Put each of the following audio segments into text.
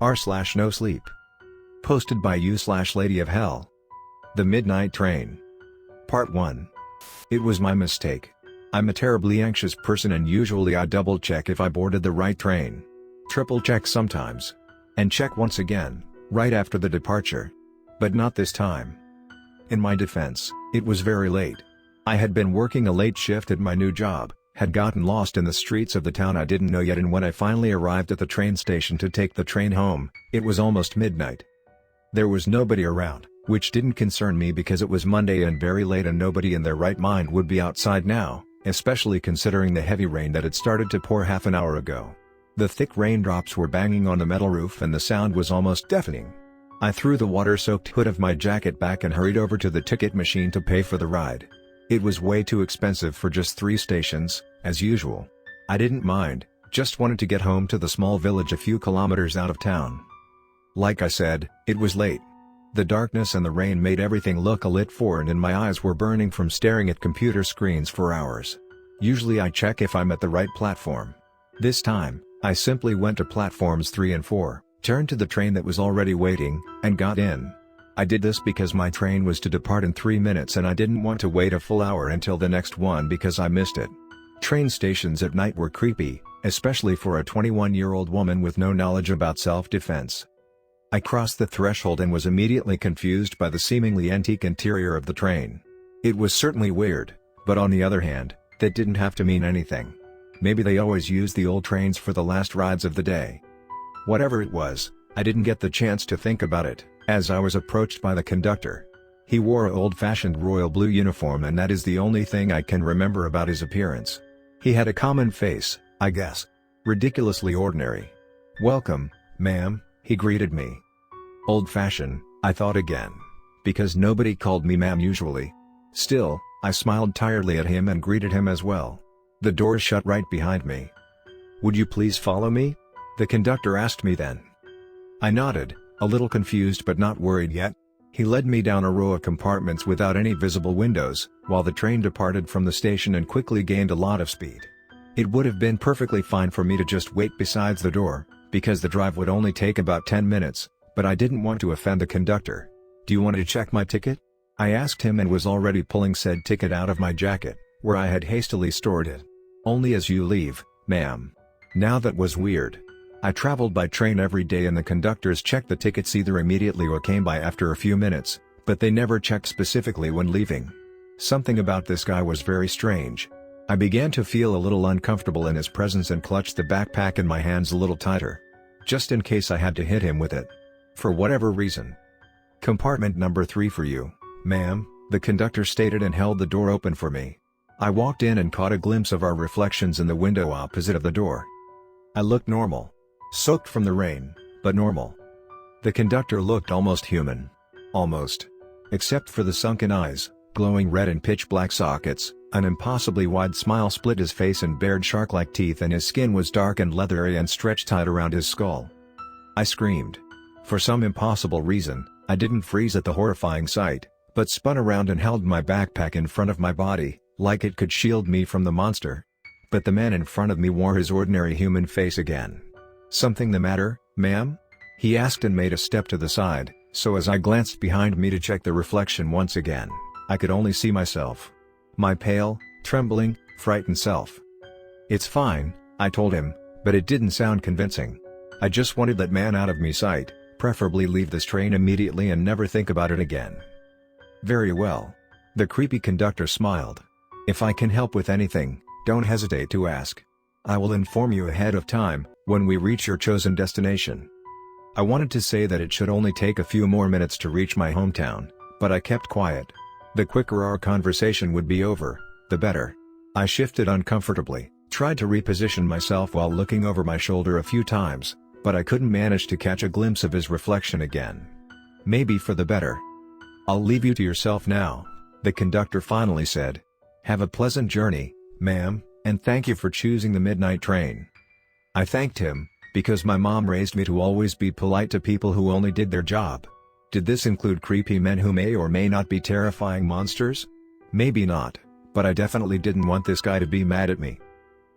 r/NoSleep. Posted by you/Lady of Hell. The Midnight Train. Part 1. It was my mistake. I'm a terribly anxious person and usually I double check if I boarded the right train. Triple check sometimes. And check once again, right after the departure. But not this time. In my defense, it was very late. I had been working a late shift at my new job, had gotten lost in the streets of the town I didn't know yet, and when I finally arrived at the train station to take the train home, it was almost midnight. There was nobody around, which didn't concern me because it was Monday and very late and nobody in their right mind would be outside now, especially considering the heavy rain that had started to pour half an hour ago. The thick raindrops were banging on the metal roof and the sound was almost deafening. I threw the water-soaked hood of my jacket back and hurried over to the ticket machine to pay for the ride. It was way too expensive for just 3 stations, as usual. I didn't mind, just wanted to get home to the small village a few kilometers out of town. Like I said, it was late. The darkness and the rain made everything look a lit foreign and my eyes were burning from staring at computer screens for hours. Usually I check if I'm at the right platform. This time, I simply went to platforms 3 and 4, turned to the train that was already waiting, and got in. I did this because my train was to depart in 3 minutes and I didn't want to wait a full hour until the next one because I missed it. Train stations at night were creepy, especially for a 21-year-old woman with no knowledge about self-defense. I crossed the threshold and was immediately confused by the seemingly antique interior of the train. It was certainly weird, but on the other hand, that didn't have to mean anything. Maybe they always use the old trains for the last rides of the day. Whatever it was, I didn't get the chance to think about it, as I was approached by the conductor. He wore an old-fashioned royal blue uniform and that is the only thing I can remember about his appearance. He had a common face, I guess. Ridiculously ordinary. "Welcome, ma'am," he greeted me. Old-fashioned, I thought again. Because nobody called me ma'am usually. Still, I smiled tiredly at him and greeted him as well. The doors shut right behind me. "Would you please follow me?" the conductor asked me then. I nodded, a little confused but not worried yet. He led me down a row of compartments without any visible windows, while the train departed from the station and quickly gained a lot of speed. It would have been perfectly fine for me to just wait beside the door, because the drive would only take about 10 minutes, but I didn't want to offend the conductor. "Do you want to check my ticket?" I asked him and was already pulling said ticket out of my jacket, where I had hastily stored it. "Only as you leave, ma'am." Now that was weird. I traveled by train every day and the conductors checked the tickets either immediately or came by after a few minutes, but they never checked specifically when leaving. Something about this guy was very strange. I began to feel a little uncomfortable in his presence and clutched the backpack in my hands a little tighter. Just in case I had to hit him with it. For whatever reason. "Compartment number 3 for you, ma'am," the conductor stated and held the door open for me. I walked in and caught a glimpse of our reflections in the window opposite of the door. I looked normal. Soaked from the rain, but normal. The conductor looked almost human. Almost. Except for the sunken eyes, glowing red and pitch-black sockets, an impossibly wide smile split his face and bared shark-like teeth and his skin was dark and leathery and stretched tight around his skull. I screamed. For some impossible reason, I didn't freeze at the horrifying sight, but spun around and held my backpack in front of my body, like it could shield me from the monster. But the man in front of me wore his ordinary human face again. "Something the matter, ma'am?" he asked and made a step to the side, so as I glanced behind me to check the reflection once again, I could only see myself. My pale, trembling, frightened self. "It's fine," I told him, but it didn't sound convincing. I just wanted that man out of me sight, preferably leave this train immediately and never think about it again. "Very well." The creepy conductor smiled. "If I can help with anything, don't hesitate to ask. I will inform you ahead of time, when we reach your chosen destination." I wanted to say that it should only take a few more minutes to reach my hometown, but I kept quiet. The quicker our conversation would be over, the better. I shifted uncomfortably, tried to reposition myself while looking over my shoulder a few times, but I couldn't manage to catch a glimpse of his reflection again. Maybe for the better. "I'll leave you to yourself now," the conductor finally said. "Have a pleasant journey, ma'am, and thank you for choosing the midnight train." I thanked him, because my mom raised me to always be polite to people who only did their job. Did this include creepy men who may or may not be terrifying monsters? Maybe not, but I definitely didn't want this guy to be mad at me.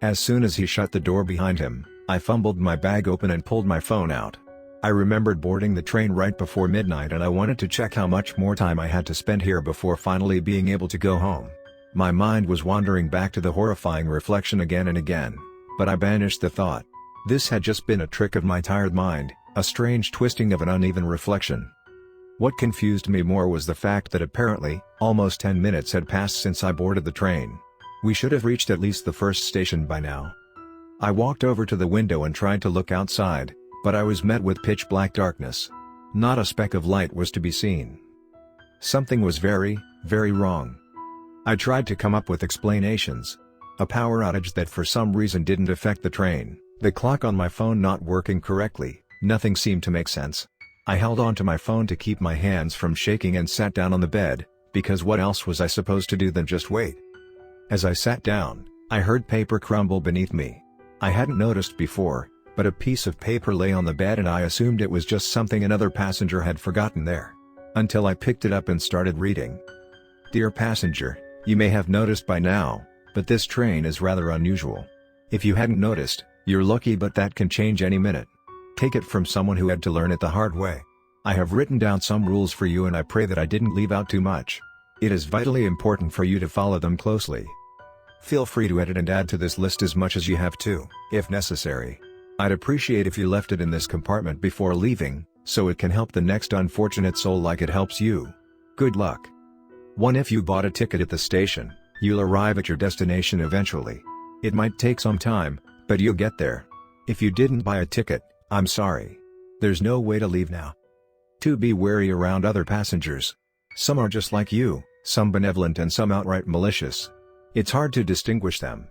As soon as he shut the door behind him, I fumbled my bag open and pulled my phone out. I remembered boarding the train right before midnight and I wanted to check how much more time I had to spend here before finally being able to go home. My mind was wandering back to the horrifying reflection again and again, but I banished the thought. This had just been a trick of my tired mind, a strange twisting of an uneven reflection. What confused me more was the fact that apparently, almost 10 minutes had passed since I boarded the train. We should have reached at least the first station by now. I walked over to the window and tried to look outside, but I was met with pitch black darkness. Not a speck of light was to be seen. Something was very, very wrong. I tried to come up with explanations. A power outage that for some reason didn't affect the train, the clock on my phone not working correctly, nothing seemed to make sense. I held on to my phone to keep my hands from shaking and sat down on the bed, because what else was I supposed to do than just wait? As I sat down, I heard paper crumble beneath me. I hadn't noticed before, but a piece of paper lay on the bed and I assumed it was just something another passenger had forgotten there. Until I picked it up and started reading. Dear passenger, you may have noticed by now, but this train is rather unusual. If you hadn't noticed, you're lucky, but that can change any minute. Take it from someone who had to learn it the hard way. I have written down some rules for you and I pray that I didn't leave out too much. It is vitally important for you to follow them closely. Feel free to edit and add to this list as much as you have to, if necessary. I'd appreciate if you left it in this compartment before leaving, so it can help the next unfortunate soul like it helps you. Good luck. 1. If you bought a ticket at the station, you'll arrive at your destination eventually. It might take some time, but you'll get there. If you didn't buy a ticket, I'm sorry. There's no way to leave now. 2. Be wary around other passengers. Some are just like you, some benevolent and some outright malicious. It's hard to distinguish them.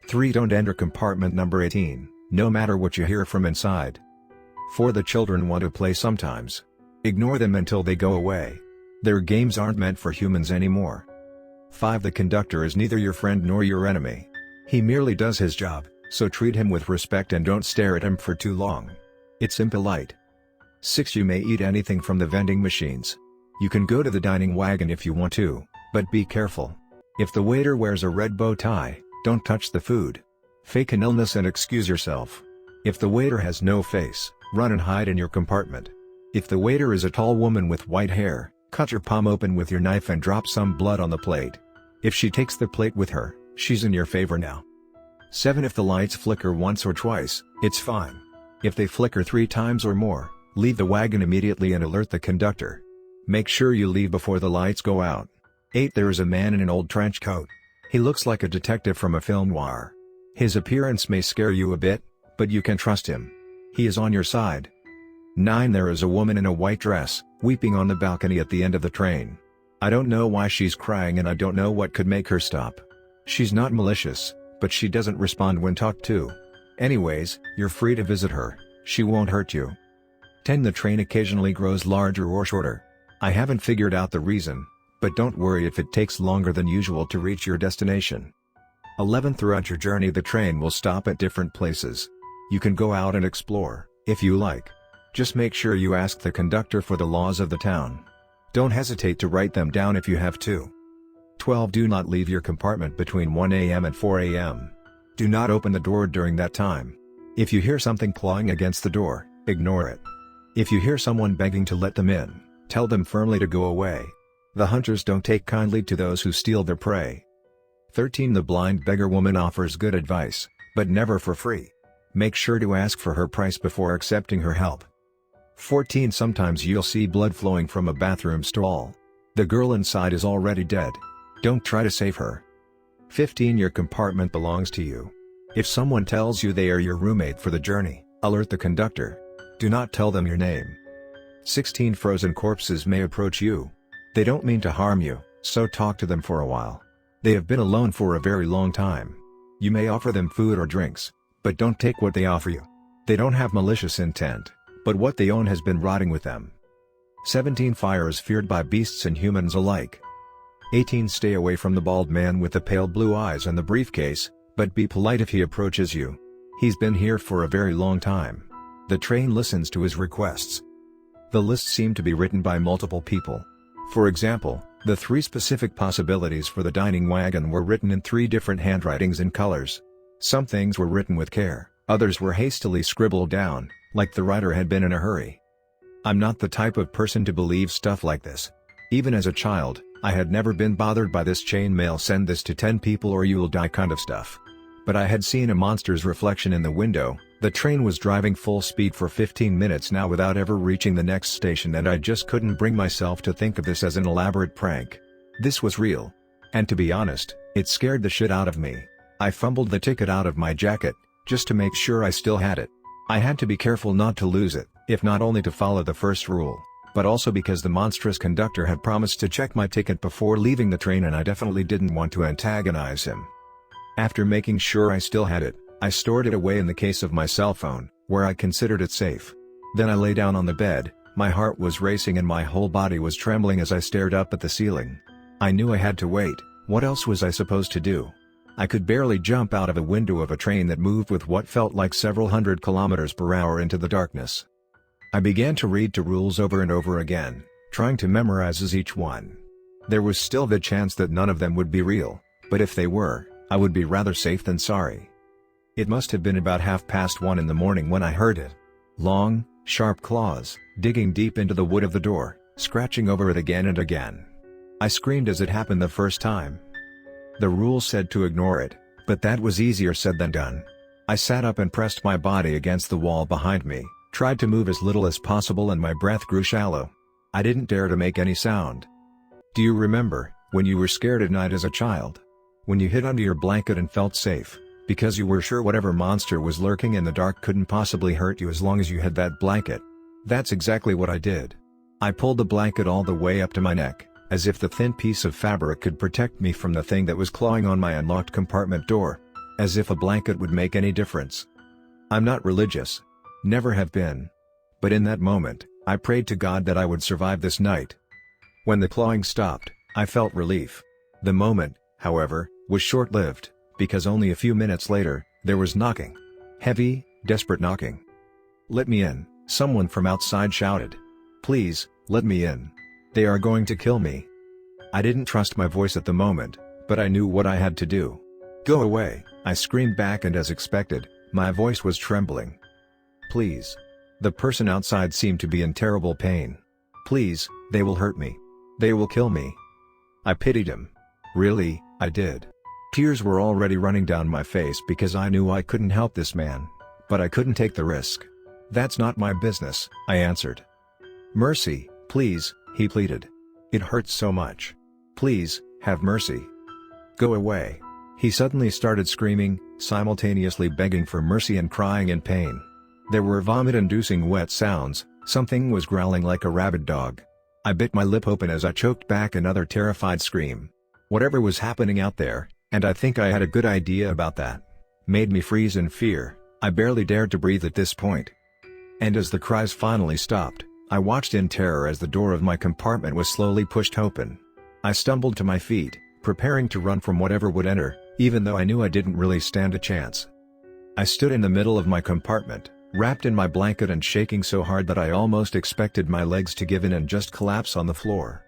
3. Don't enter compartment number 18, no matter what you hear from inside. 4. The children want to play sometimes. Ignore them until they go away. Their games aren't meant for humans anymore. 5. The conductor is neither your friend nor your enemy. He merely does his job, so treat him with respect and don't stare at him for too long. It's impolite. 6. You may eat anything from the vending machines. You can go to the dining wagon if you want to, but be careful. If the waiter wears a red bow tie, don't touch the food. Fake an illness and excuse yourself. If the waiter has no face, run and hide in your compartment. If the waiter is a tall woman with white hair, cut your palm open with your knife and drop some blood on the plate. If she takes the plate with her, she's in your favor now. 7. If the lights flicker once or twice, it's fine. If they flicker 3 times or more, leave the wagon immediately and alert the conductor. Make sure you leave before the lights go out. 8. There is a man in an old trench coat. He looks like a detective from a film noir. His appearance may scare you a bit, but you can trust him. He is on your side. 9. There is a woman in a white dress, weeping on the balcony at the end of the train. I don't know why she's crying and I don't know what could make her stop. She's not malicious, but she doesn't respond when talked to. Anyways, you're free to visit her, she won't hurt you. 10. The train occasionally grows larger or shorter. I haven't figured out the reason, but don't worry if it takes longer than usual to reach your destination. 11. Throughout your journey the train will stop at different places. You can go out and explore, if you like. Just make sure you ask the conductor for the laws of the town. Don't hesitate to write them down if you have to. 12. Do not leave your compartment between 1 a.m. and 4 a.m. Do not open the door during that time. If you hear something clawing against the door, ignore it. If you hear someone begging to let them in, tell them firmly to go away. The hunters don't take kindly to those who steal their prey. 13. The blind beggar woman offers good advice, but never for free. Make sure to ask for her price before accepting her help. 14. Sometimes you'll see blood flowing from a bathroom stall. The girl inside is already dead. Don't try to save her. 15. Your compartment belongs to you. If someone tells you they are your roommate for the journey, alert the conductor. Do not tell them your name. 16. Frozen corpses may approach you. They don't mean to harm you, so talk to them for a while. They have been alone for a very long time. You may offer them food or drinks, but don't take what they offer you. They don't have malicious intent, but what they own has been rotting with them. 17. Fire is feared by beasts and humans alike. 18. Stay away from the bald man with the pale blue eyes and the briefcase, but be polite if he approaches you. He's been here for a very long time. The train listens to his requests. The list seemed to be written by multiple people. For example, the 3 specific possibilities for the dining wagon were written in 3 different handwritings and colors. Some things were written with care, others were hastily scribbled down, like the writer had been in a hurry. I'm not the type of person to believe stuff like this. Even as a child, I had never been bothered by this chain mail send this to 10 people or you'll die kind of stuff. But I had seen a monster's reflection in the window. The train was driving full speed for 15 minutes now without ever reaching the next station, and I just couldn't bring myself to think of this as an elaborate prank. This was real. And to be honest, it scared the shit out of me. I fumbled the ticket out of my jacket, just to make sure I still had it. I had to be careful not to lose it, if not only to follow the first rule, but also because the monstrous conductor had promised to check my ticket before leaving the train and I definitely didn't want to antagonize him. After making sure I still had it, I stored it away in the case of my cell phone, where I considered it safe. Then I lay down on the bed, my heart was racing and my whole body was trembling as I stared up at the ceiling. I knew I had to wait. What else was I supposed to do? I could barely jump out of a window of a train that moved with what felt like several hundred kilometers per hour into the darkness. I began to read the rules over and over again, trying to memorize each one. There was still the chance that none of them would be real, but if they were, I would be rather safe than sorry. It must have been about 1:30 in the morning when I heard it. Long, sharp claws, digging deep into the wood of the door, scratching over it again and again. I screamed as it happened the first time. The rule said to ignore it, but that was easier said than done. I sat up and pressed my body against the wall behind me, tried to move as little as possible and my breath grew shallow. I didn't dare to make any sound. Do you remember, when you were scared at night as a child? When you hid under your blanket and felt safe, because you were sure whatever monster was lurking in the dark couldn't possibly hurt you as long as you had that blanket? That's exactly what I did. I pulled the blanket all the way up to my neck, as if the thin piece of fabric could protect me from the thing that was clawing on my unlocked compartment door. As if a blanket would make any difference. I'm not religious. Never have been. But in that moment, I prayed to God that I would survive this night. When the clawing stopped, I felt relief. The moment, however, was short-lived, because only a few minutes later, there was knocking. Heavy, desperate knocking. "Let me in," someone from outside shouted. "Please, let me in. They are going to kill me." I didn't trust my voice at the moment, but I knew what I had to do. "Go away," I screamed back, and as expected, my voice was trembling. "Please." The person outside seemed to be in terrible pain. "Please, they will hurt me. They will kill me." I pitied him. Really, I did. Tears were already running down my face because I knew I couldn't help this man. But I couldn't take the risk. "That's not my business," I answered. "Mercy, please," he pleaded. "It hurts so much. Please, have mercy. Go away." He suddenly started screaming, simultaneously begging for mercy and crying in pain. There were vomit-inducing wet sounds, something was growling like a rabid dog. I bit my lip open as I choked back another terrified scream. Whatever was happening out there, and I think I had a good idea about that, made me freeze in fear. I barely dared to breathe at this point. And as the cries finally stopped, I watched in terror as the door of my compartment was slowly pushed open. I stumbled to my feet, preparing to run from whatever would enter, even though I knew I didn't really stand a chance. I stood in the middle of my compartment, wrapped in my blanket and shaking so hard that I almost expected my legs to give in and just collapse on the floor.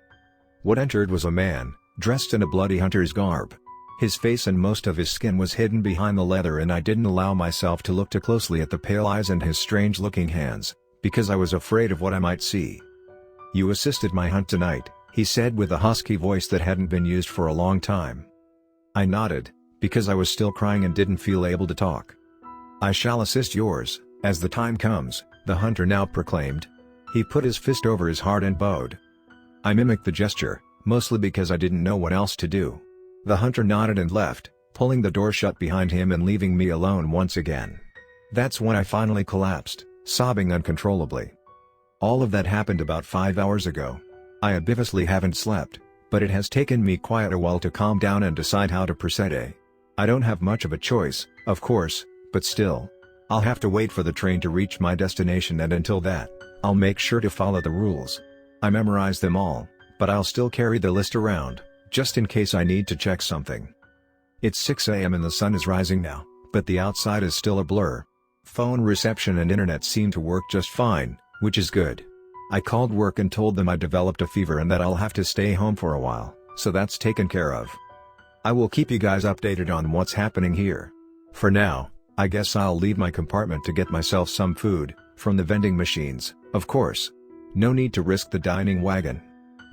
What entered was a man, dressed in a bloody hunter's garb. His face and most of his skin was hidden behind the leather, and I didn't allow myself to look too closely at the pale eyes and his strange-looking hands, because I was afraid of what I might see. "You assisted my hunt tonight," he said with a husky voice that hadn't been used for a long time. I nodded, because I was still crying and didn't feel able to talk. "I shall assist yours, as the time comes," the hunter now proclaimed. He put his fist over his heart and bowed. I mimicked the gesture, mostly because I didn't know what else to do. The hunter nodded and left, pulling the door shut behind him and leaving me alone once again. That's when I finally collapsed, sobbing uncontrollably. All of that happened about 5 hours ago. I obviously haven't slept, but it has taken me quite a while to calm down and decide how to proceed. I don't have much of a choice, of course, but still. I'll have to wait for the train to reach my destination, and until that, I'll make sure to follow the rules. I memorized them all, but I'll still carry the list around, just in case I need to check something. It's 6 a.m. and the sun is rising now, but the outside is still a blur. Phone reception and internet seem to work just fine, which is good. I called work and told them I developed a fever and that I'll have to stay home for a while, so that's taken care of. I will keep you guys updated on what's happening here. For now, I guess I'll leave my compartment to get myself some food, from the vending machines, of course. No need to risk the dining wagon.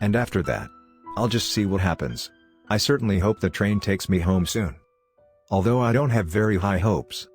And after that, I'll just see what happens. I certainly hope the train takes me home soon. Although I don't have very high hopes.